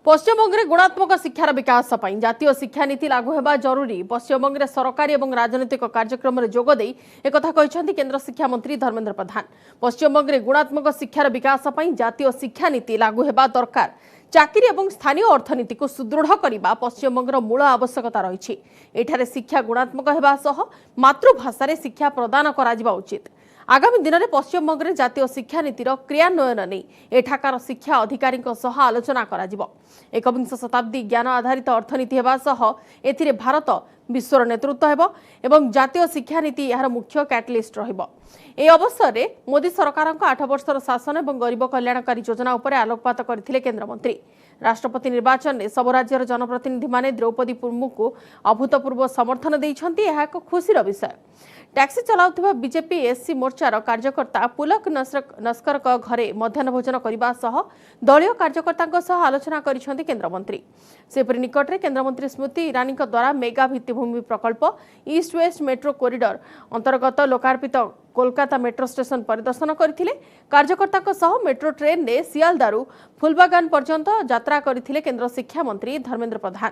पश्चिमबंग में गुणात्मक शिक्षार विकास पर जातीय शिक्षा नीति लागू होगा जरूरी। पश्चिमबंग में सरकारी और राजनीतिक कार्यक्रम में जोगदे एक केंद्र शिक्षा मंत्री धर्मेंद्र प्रधान। पश्चिमबंग में गुणात्मक शिक्षार विकास पर जातीय शिक्षा नीति लागू होगा दरकार। चाकरी और स्थानीय अर्थनीति को सुदृढ़ करने पश्चिमबंग मूल आवश्यकता रही। एठारे शिक्षा गुणात्मक होगा सह मातृभाषा शिक्षा प्रदान करा उचित। आगामी दिन में पश्चिमबंग में जातीय शिक्षा नीतिर क्रियान्वयन नहीं एठाकार शिक्षा अधिकारी आलोचना करा। एकविंश शताब्दी ज्ञान आधारित अर्थनीति होगा सह एथिरे भारत विश्वर नेतृत्व हेबो एवं जातीय शिक्षा नीति यार मुख्य कैटलिस्ट रहिबो। ए अवसर में मोदी सरकार 8 वर्षर शासन और गरीब कल्याणकारी योजना उपर आलोकपात करथिले केंद्र मंत्री। राष्ट्रपति निर्वाचन में सब राज्यर जनप्रतिनिधि माने द्रौपदी मुर्मू को अभूतपूर्व समर्थन देइछंती। यह एक खुशीर विषय। टैक्सी चलाउथिबा बीजेपी एससी मोर्चार कार्यकर्ता पुलक नस्कर घरे मध्याह्न भोजन करने सह दलीय कार्यकर्ता सह आलोचना करिसेंती केंद्र मंत्री। सेपरि निकट में केंद्रमंत्री स्मृति ईरानी द्वारा मेगा भित्तिभूमि प्रकल्प ईस्ट वेस्ट मेट्रो कॉरिडोर अंतर्गत लोकार्पित कोलकाता मेट्रो स्टेशन परिदर्शन करथिले। कार्यकर्ता सह मेट्रो ट्रेन ने सियालदारू फुलबागान पर्यंत यात्रा करथिले केंद्र शिक्षा मंत्री धर्मेंद्र प्रधान।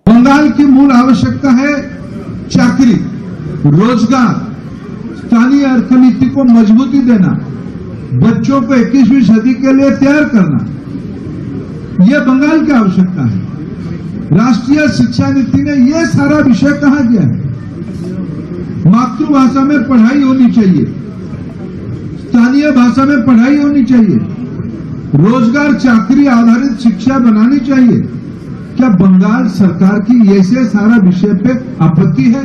बंगाल की मूल आवश्यकता है चाकरी, रोजगार, स्थानीय अर्थनीति को मजबूती देना, बच्चों को 21वीं सदी के लिए तैयार करना, यह बंगाल की आवश्यकता है। राष्ट्रीय शिक्षा नीति ने यह सारा विषय कहा गया है। मातृभाषा में पढ़ाई होनी चाहिए, स्थानीय भाषा में पढ़ाई होनी चाहिए, रोजगार चाकरी आधारित शिक्षा बनानी चाहिए। क्या बंगाल सरकार की ऐसे सारा विषय पे आपत्ति है?